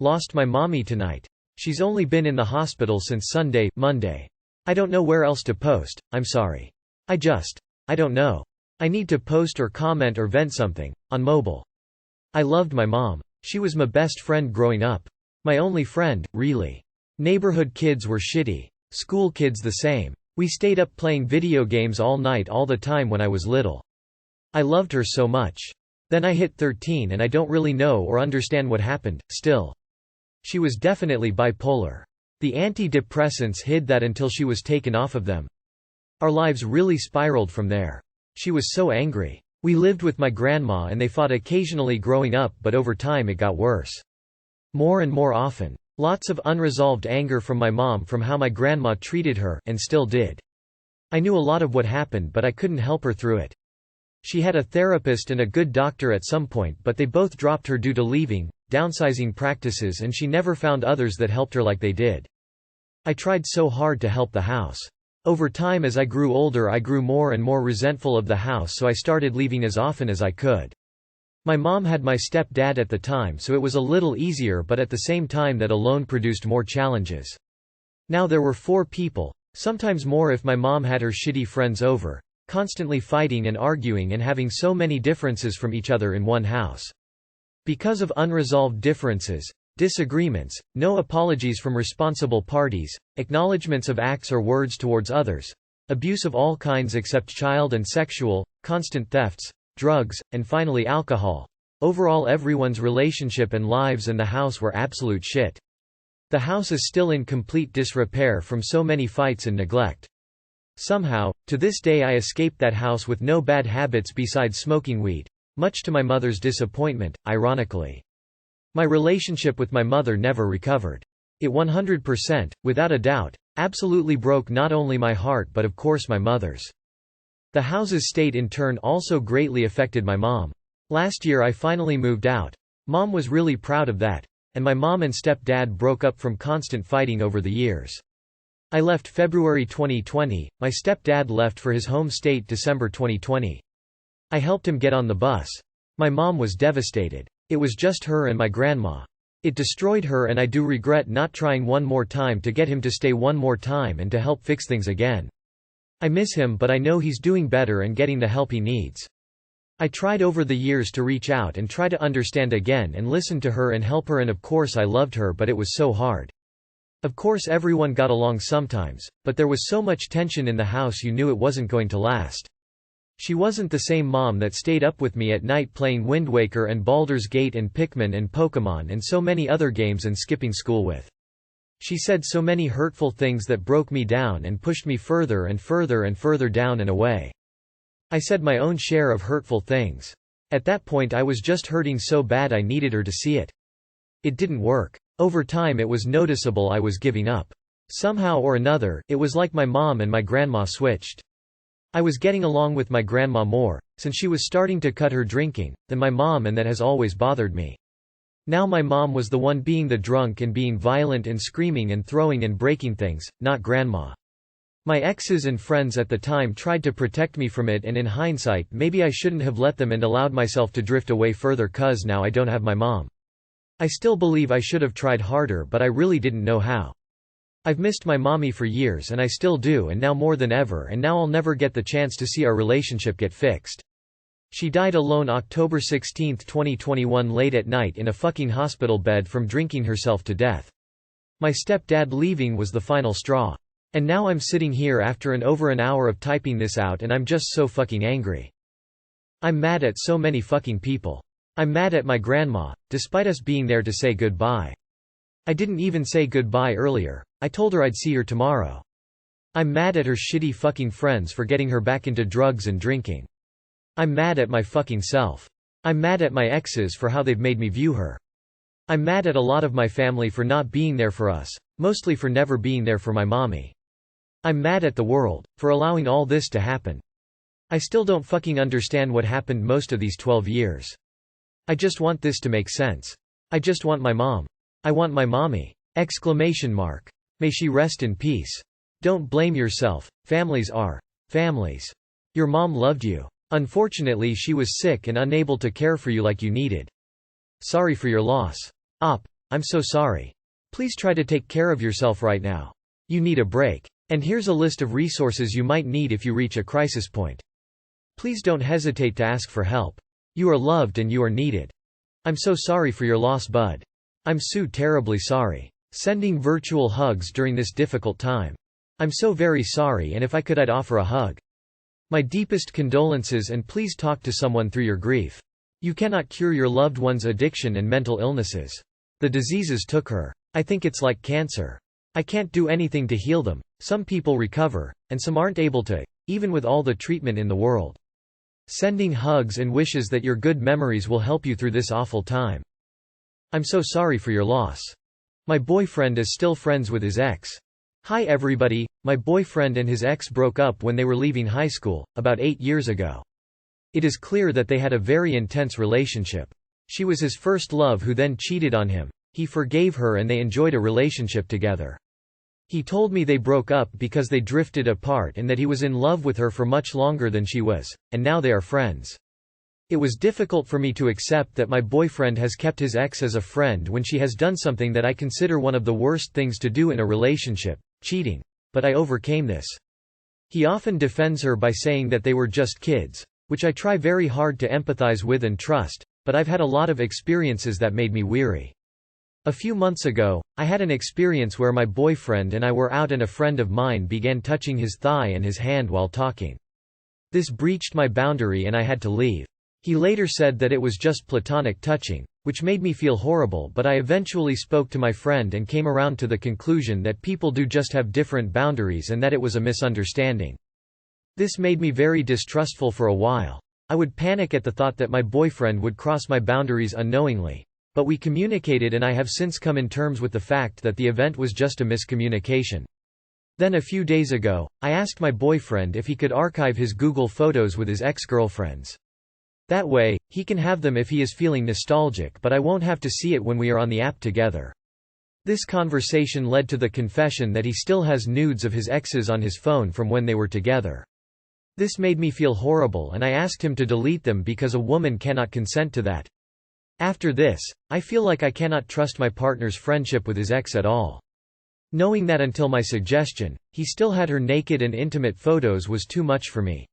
Lost my mommy tonight. She's only been in the hospital since Sunday, Monday. I don't know where else to post, I'm sorry. I don't know. I need to post or comment or vent something, on mobile. I loved my mom. She was my best friend growing up. My only friend, really. Neighborhood kids were shitty. School kids the same. We stayed up playing video games all night all the time when I was little. I loved her so much. Then I hit 13 and I don't really know or understand what happened, still. She was definitely bipolar. The antidepressants hid that until she was taken off of them. Our lives really spiraled from there. She was so angry. We lived with my grandma and they fought occasionally growing up, but over time it got worse. More and more often. Lots of unresolved anger from my mom from how my grandma treated her, and still did. I knew a lot of what happened but I couldn't help her through it. She had a therapist and a good doctor at some point, but they both dropped her due to leaving, downsizing practices, and she never found others that helped her like they did. I tried so hard to help the house. Over time as I grew older I grew more and more resentful of the house, so I started leaving as often as I could. My mom had my stepdad at the time, so it was a little easier, but at the same time that alone produced more challenges. Now there were 4 people, sometimes more if my mom had her shitty friends over, constantly fighting and arguing and having so many differences from each other in one house. Because of unresolved differences, disagreements, no apologies from responsible parties, acknowledgements of acts or words towards others, abuse of all kinds except child and sexual, constant thefts, drugs, and finally alcohol. Overall everyone's relationship and lives and the house were absolute shit. The house is still in complete disrepair from so many fights and neglect. Somehow, to this day I escaped that house with no bad habits besides smoking weed, much to my mother's disappointment, ironically. My relationship with my mother never recovered. It 100%, without a doubt, absolutely broke not only my heart but of course my mother's. The house's state in turn also greatly affected my mom. Last year I finally moved out. Mom was really proud of that, and my mom and stepdad broke up from constant fighting over the years. I left February 2020, my stepdad left for his home state December 2020. I helped him get on the bus. My mom was devastated. It was just her and my grandma. It destroyed her and I do regret not trying one more time to get him to stay one more time and to help fix things again. I miss him but I know he's doing better and getting the help he needs. I tried over the years to reach out and try to understand again and listen to her and help her, and of course I loved her but it was so hard. Of course everyone got along sometimes, but there was so much tension in the house you knew it wasn't going to last. She wasn't the same mom that stayed up with me at night playing Wind Waker and Baldur's Gate and Pikmin and Pokemon and so many other games and skipping school with. She said so many hurtful things that broke me down and pushed me further and further and further down and away. I said my own share of hurtful things. At that point I was just hurting so bad I needed her to see it. It didn't work. Over time it was noticeable I was giving up. Somehow or another, it was like my mom and my grandma switched. I was getting along with my grandma more, since she was starting to cut her drinking, than my mom, and that has always bothered me. Now my mom was the one being the drunk and being violent and screaming and throwing and breaking things, not grandma. My exes and friends at the time tried to protect me from it, and in hindsight maybe I shouldn't have let them and allowed myself to drift away further, cause now I don't have my mom. I still believe I should have tried harder but I really didn't know how. I've missed my mommy for years and I still do, and now more than ever, and now I'll never get the chance to see our relationship get fixed. She died alone October 16, 2021 late at night in a fucking hospital bed from drinking herself to death. My stepdad leaving was the final straw. And now I'm sitting here after over an hour of typing this out and I'm just so fucking angry. I'm mad at so many fucking people. I'm mad at my grandma, despite us being there to say goodbye. I didn't even say goodbye earlier. I told her I'd see her tomorrow. I'm mad at her shitty fucking friends for getting her back into drugs and drinking. I'm mad at my fucking self. I'm mad at my exes for how they've made me view her. I'm mad at a lot of my family for not being there for us, mostly for never being there for my mommy. I'm mad at the world for allowing all this to happen. I still don't fucking understand what happened most of these 12 years. I just want this to make sense. I just want my mom. I want my mommy! Exclamation mark. May she rest in peace. Don't blame yourself. Families are families. Your mom loved you. Unfortunately she was sick and unable to care for you like you needed. Sorry for your loss. Op. I'm so sorry. Please try to take care of yourself right now. You need a break. And here's a list of resources you might need if you reach a crisis point. Please don't hesitate to ask for help. You are loved and you are needed. I'm so sorry for your loss, bud. I'm so terribly sorry. Sending virtual hugs during this difficult time. I'm so very sorry, and if I could I'd offer a hug. My deepest condolences, and please talk to someone through your grief. You cannot cure your loved one's addiction and mental illnesses. The diseases took her. I think it's like cancer. I can't do anything to heal them. Some people recover, and some aren't able to, even with all the treatment in the world. Sending hugs and wishes that your good memories will help you through this awful time. I'm so sorry for your loss. My boyfriend is still friends with his ex. Hi everybody, my boyfriend and his ex broke up when they were leaving high school, about 8 years ago. It is clear that they had a very intense relationship. She was his first love who then cheated on him. He forgave her and they enjoyed a relationship together. He told me they broke up because they drifted apart and that he was in love with her for much longer than she was, and now they are friends. It was difficult for me to accept that my boyfriend has kept his ex as a friend when she has done something that I consider one of the worst things to do in a relationship, cheating. But I overcame this. He often defends her by saying that they were just kids, which I try very hard to empathize with and trust, but I've had a lot of experiences that made me weary. A few months ago, I had an experience where my boyfriend and I were out and a friend of mine began touching his thigh and his hand while talking. This breached my boundary and I had to leave. He later said that it was just platonic touching, which made me feel horrible, but I eventually spoke to my friend and came around to the conclusion that people do just have different boundaries and that it was a misunderstanding. This made me very distrustful for a while. I would panic at the thought that my boyfriend would cross my boundaries unknowingly. But we communicated and I have since come in terms with the fact that the event was just a miscommunication. Then a few days ago, I asked my boyfriend if he could archive his Google Photos with his ex-girlfriends. That way, he can have them if he is feeling nostalgic, but I won't have to see it when we are on the app together. This conversation led to the confession that he still has nudes of his exes on his phone from when they were together. This made me feel horrible and I asked him to delete them because a woman cannot consent to that. After this, I feel like I cannot trust my partner's friendship with his ex at all. Knowing that until my suggestion, he still had her naked and intimate photos was too much for me.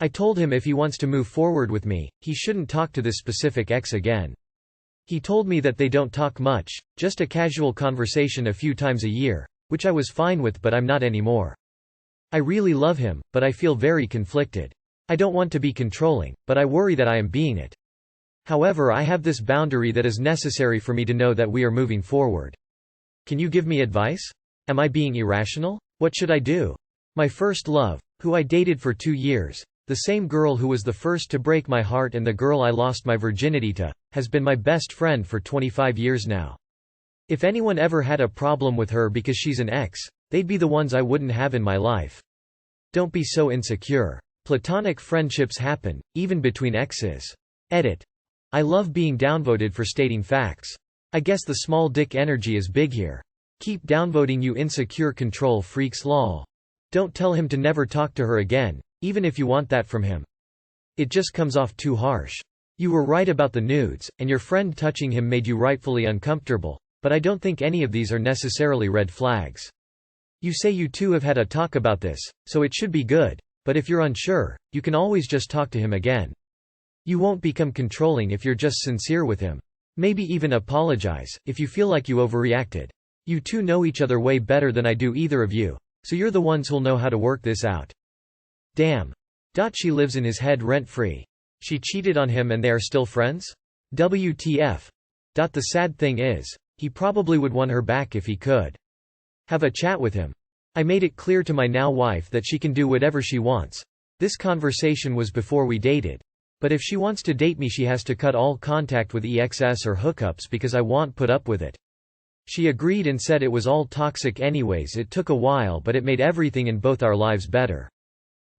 I told him if he wants to move forward with me, he shouldn't talk to this specific ex again. He told me that they don't talk much, just a casual conversation a few times a year, which I was fine with, but I'm not anymore. I really love him, but I feel very conflicted. I don't want to be controlling, but I worry that I am being it. However, I have this boundary that is necessary for me to know that we are moving forward. Can you give me advice? Am I being irrational? What should I do? My first love, who I dated for 2 years, the same girl who was the first to break my heart and the girl I lost my virginity to, has been my best friend for 25 years now. If anyone ever had a problem with her because she's an ex, they'd be the ones I wouldn't have in my life. Don't be so insecure. Platonic friendships happen, even between exes. Edit. I love being downvoted for stating facts. I guess the small dick energy is big here. Keep downvoting, you insecure control freaks, lol. Don't tell him to never talk to her again, even if you want that from him. It just comes off too harsh. You were right about the nudes, and your friend touching him made you rightfully uncomfortable, but I don't think any of these are necessarily red flags. You say you two have had a talk about this, so it should be good, but if you're unsure, you can always just talk to him again. You won't become controlling if you're just sincere with him. Maybe even apologize, if you feel like you overreacted. You two know each other way better than I do, either of you, so you're the ones who'll know how to work this out. Damn. She lives in his head rent-free. She cheated on him and they are still friends? WTF. The sad thing is, he probably would want her back if he could. Have a chat with him. I made it clear to my now wife that she can do whatever she wants. This conversation was before we dated. But if she wants to date me, she has to cut all contact with exes or hookups because I won't put up with it. She agreed and said it was all toxic anyways. It took a while, but it made everything in both our lives better.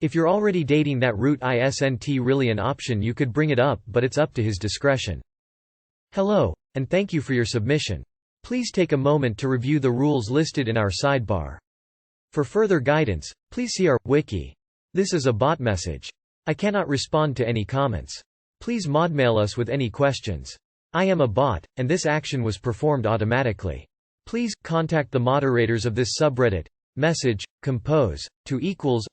If you're already dating that route, isn't really an option. You could bring it up, but it's up to his discretion. Hello, and thank you for your submission. Please take a moment to review the rules listed in our sidebar. For further guidance, please see our wiki. This is a bot message. I cannot respond to any comments. Please modmail us with any questions. I am a bot, and this action was performed automatically. Please contact the moderators of this subreddit. Message compose to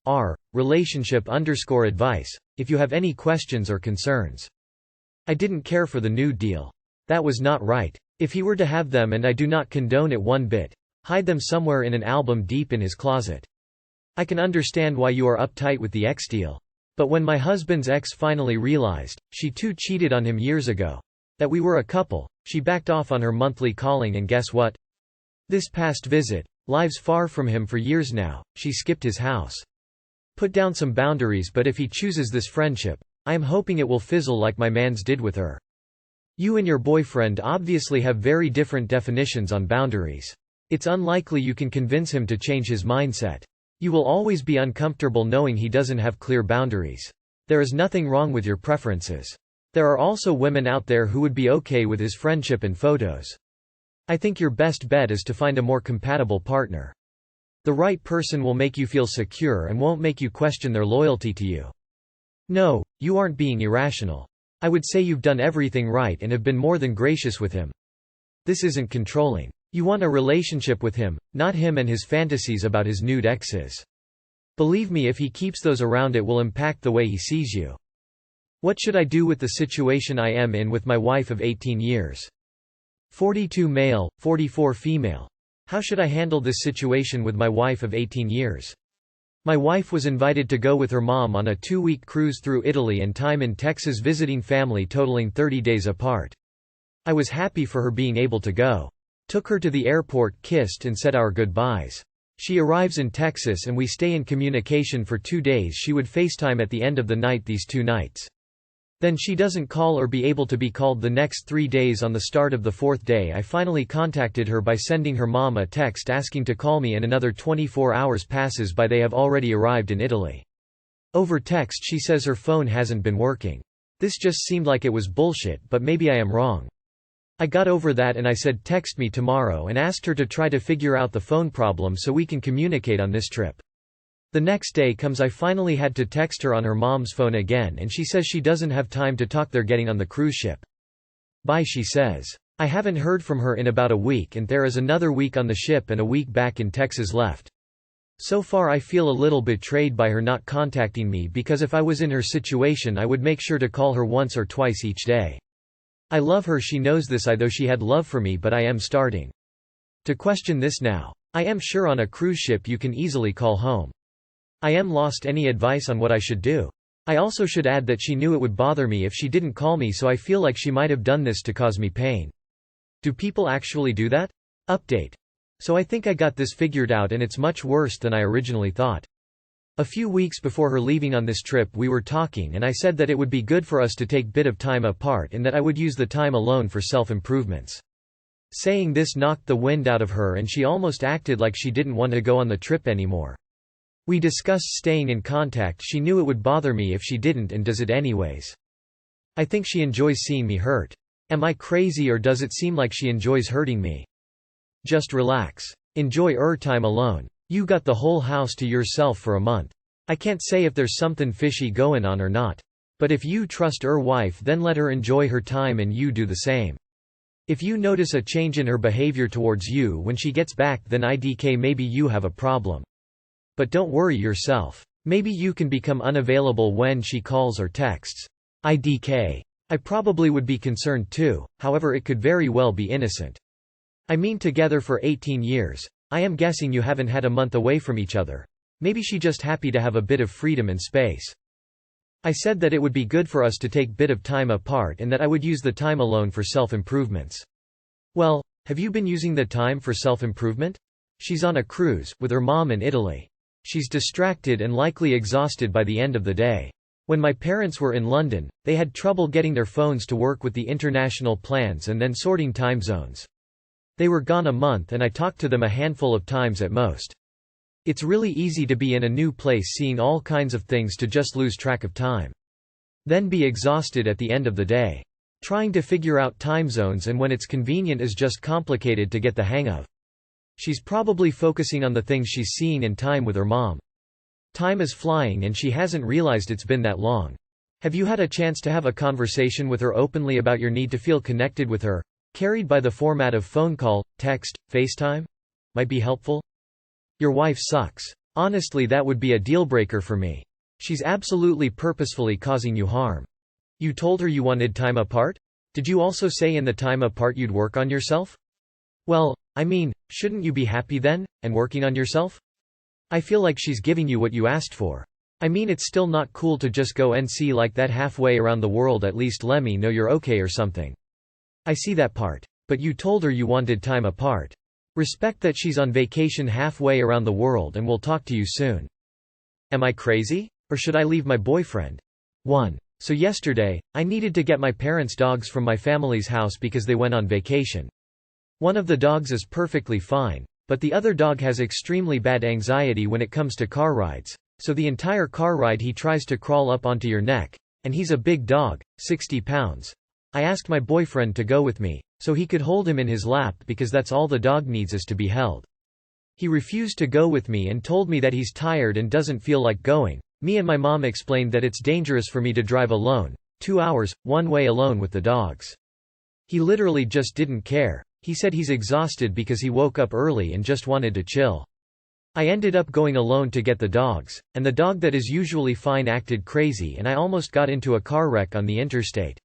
=r relationship_advice if you have any questions or concerns. I didn't care for the nude deal. That was not right. If he were to have them, and I do not condone it one bit, hide them somewhere in an album deep in his closet. I can understand why you are uptight with the ex deal. But when my husband's ex finally realized she too cheated on him years ago, that we were a couple, she backed off on her monthly calling, and guess what? This past visit, lives far from him for years now, she skipped his house. Put down some boundaries, but if he chooses this friendship, I am hoping it will fizzle like my man's did with her. You and your boyfriend obviously have very different definitions on boundaries. It's unlikely you can convince him to change his mindset. You will always be uncomfortable knowing he doesn't have clear boundaries. There is nothing wrong with your preferences. There are also women out there who would be okay with his friendship and photos. I think your best bet is to find a more compatible partner. The right person will make you feel secure and won't make you question their loyalty to you. No, you aren't being irrational. I would say you've done everything right and have been more than gracious with him. This isn't controlling. You want a relationship with him, not him and his fantasies about his nude exes. Believe me, if he keeps those around, it will impact the way he sees you. What should I do with the situation I am in with my wife of 18 years? 42 male, 44 female. How should I handle this situation with my wife of 18 years? My wife was invited to go with her mom on a 2-week cruise through Italy and time in Texas visiting family totaling 30 days apart. I was happy for her being able to go. Took her to the airport, kissed and said our goodbyes. She arrives in Texas and we stay in communication for 2 days. She would FaceTime at the end of the night these 2 nights. Then she doesn't call or be able to be called the next 3 days. On the start of the 4th day, I finally contacted her by sending her mom a text asking to call me, and another 24 hours passes by. They have already arrived in Italy. Over text she says her phone hasn't been working. This just seemed like it was bullshit, but maybe I am wrong. I got over that and I said text me tomorrow and asked her to try to figure out the phone problem so we can communicate on this trip. The next day comes, I finally had to text her on her mom's phone again, and she says she doesn't have time to talk. They're getting on the cruise ship. Bye, she says. I haven't heard from her in about a week, and there is another week on the ship and a week back in Texas left. So far I feel a little betrayed by her not contacting me, because if I was in her situation I would make sure to call her once or twice each day. I love her, she knows this, though she had love for me, but I am starting to question this now. I am sure on a cruise ship you can easily call home. I am lost. Any advice on what I should do? I also should add that she knew it would bother me if she didn't call me, so I feel like she might have done this to cause me pain. Do people actually do that? Update. So I think I got this figured out, and it's much worse than I originally thought. A few weeks before her leaving on this trip we were talking, and I said that it would be good for us to take bit of time apart and that I would use the time alone for self-improvements. Saying this knocked the wind out of her, and she almost acted like she didn't want to go on the trip anymore. We discussed staying in contact. She knew it would bother me if she didn't and does it anyways. I think she enjoys seeing me hurt. Am I crazy, or does it seem like she enjoys hurting me? Just relax. Enjoy time alone. You got the whole house to yourself for a month. I can't say if there's something fishy going on or not. But if you trust wife, then let her enjoy her time and you do the same. If you notice a change in her behavior towards you when she gets back, then IDK maybe you have a problem. But don't worry yourself. Maybe you can become unavailable when she calls or texts. IDK. I probably would be concerned too, however it could very well be innocent. I mean, together for 18 years. I am guessing you haven't had a month away from each other. Maybe she just happy to have a bit of freedom and space. I said that it would be good for us to take bit of time apart and that I would use the time alone for self-improvements. Well, have you been using the time for self-improvement? She's on a cruise, with her mom in Italy. She's distracted and likely exhausted by the end of the day. When my parents were in London, they had trouble getting their phones to work with the international plans and then sorting time zones. They were gone a month and I talked to them a handful of times at most. It's really easy to be in a new place seeing all kinds of things to just lose track of time. Then be exhausted at the end of the day. Trying to figure out time zones and when it's convenient is just complicated to get the hang of. She's probably focusing on the things she's seeing and time with her mom. Time is flying and she hasn't realized it's been that long. Have you had a chance to have a conversation with her openly about your need to feel connected with her, carried by the format of phone call, text, FaceTime? Might be helpful. Your wife sucks. Honestly, that would be a deal-breaker for me. She's absolutely purposefully causing you harm. You told her you wanted time apart? Did you also say in the time apart you'd work on yourself? Well, I mean, shouldn't you be happy then, and working on yourself? I feel like she's giving you what you asked for. I mean, it's still not cool to just go and see like that halfway around the world. At least let me know you're okay or something. I see that part. But you told her you wanted time apart. Respect that she's on vacation halfway around the world and will talk to you soon. Am I crazy? Or should I leave my boyfriend? 1. So yesterday, I needed to get my parents' dogs from my family's house because they went on vacation. One of the dogs is perfectly fine, but the other dog has extremely bad anxiety when it comes to car rides, so the entire car ride he tries to crawl up onto your neck, and he's a big dog, 60 pounds. I asked my boyfriend to go with me, so he could hold him in his lap because that's all the dog needs is to be held. He refused to go with me and told me that he's tired and doesn't feel like going. Me and my mom explained that it's dangerous for me to drive alone, 2 hours, one way alone with the dogs. He literally just didn't care. He said he's exhausted because he woke up early and just wanted to chill. I ended up going alone to get the dogs, and the dog that is usually fine acted crazy and I almost got into a car wreck on the interstate.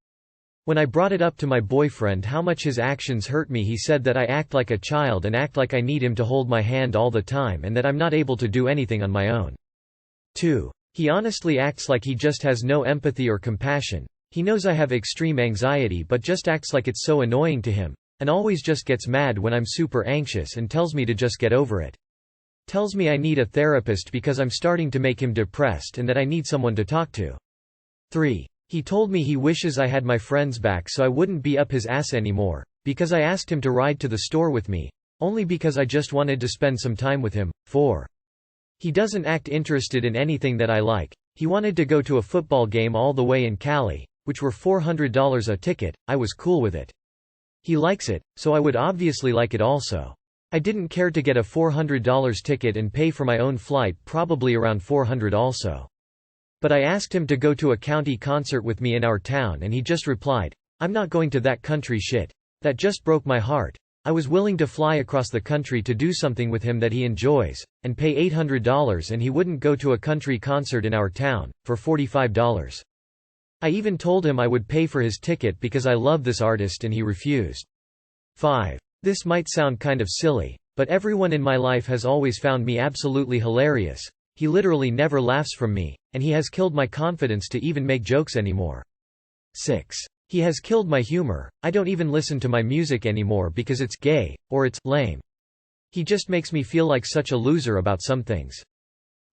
When I brought it up to my boyfriend how much his actions hurt me, he said that I act like a child and act like I need him to hold my hand all the time and that I'm not able to do anything on my own. 2. He honestly acts like he just has no empathy or compassion. He knows I have extreme anxiety but just acts like it's so annoying to him, and always just gets mad when I'm super anxious and tells me to just get over it. Tells me I need a therapist because I'm starting to make him depressed and that I need someone to talk to. 3. He told me he wishes I had my friends back so I wouldn't be up his ass anymore, because I asked him to ride to the store with me, only because I just wanted to spend some time with him. 4. He doesn't act interested in anything that I like. He wanted to go to a football game all the way in Cali, which were $400 a ticket. I was cool with it. He likes it, so I would obviously like it also. I didn't care to get a $400 ticket and pay for my own flight, probably around $400 also. But I asked him to go to a county concert with me in our town and he just replied, "I'm not going to that country shit." That just broke my heart. I was willing to fly across the country to do something with him that he enjoys, and pay $800 and he wouldn't go to a country concert in our town, for $45. I even told him I would pay for his ticket because I love this artist and he refused. 5. This might sound kind of silly, but everyone in my life has always found me absolutely hilarious. He literally never laughs from me, and he has killed my confidence to even make jokes anymore. 6. He has killed my humor. I don't even listen to my music anymore because it's gay, or it's lame. He just makes me feel like such a loser about some things.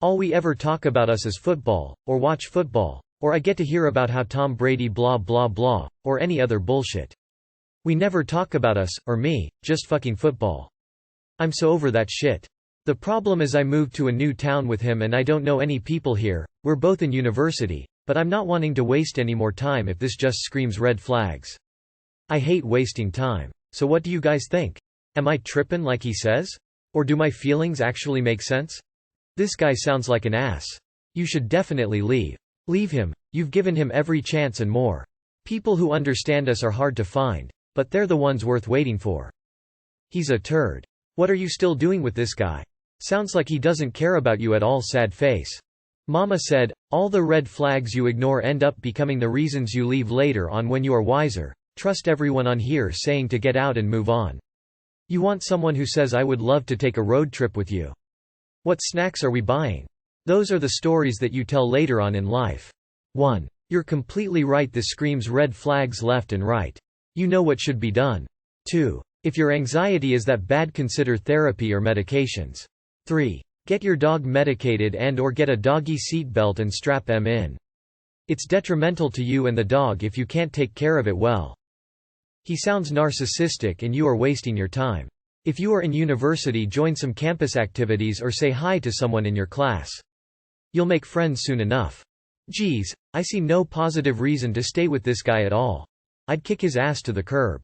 All we ever talk about us is football, or watch football, or I get to hear about how Tom Brady blah blah blah, or any other bullshit. We never talk about us, or me, just fucking football. I'm so over that shit. The problem is I moved to a new town with him and I don't know any people here. We're both in university, but I'm not wanting to waste any more time if this just screams red flags. I hate wasting time. So what do you guys think? Am I trippin' like he says? Or do my feelings actually make sense? This guy sounds like an ass. You should definitely leave. Leave him. You've given him every chance and more. People who understand us are hard to find, but they're the ones worth waiting for. He's a turd. What are you still doing with this guy? Sounds like he doesn't care about you at all. Sad face. Mama said, all the red flags you ignore end up becoming the reasons you leave later on when you are wiser. Trust everyone on here saying to get out and move on. You want someone who says I would love to take a road trip with you. What snacks are we buying? Those are the stories that you tell later on in life. 1. You're completely right, this screams red flags left and right. You know what should be done. 2. If your anxiety is that bad, consider therapy or medications. 3. Get your dog medicated and or get a doggy seat belt and strap them in. It's detrimental to you and the dog if you can't take care of it well. He sounds narcissistic and you are wasting your time. If you are in university, join some campus activities or say hi to someone in your class. You'll make friends soon enough. Geez, I see no positive reason to stay with this guy at all. I'd kick his ass to the curb.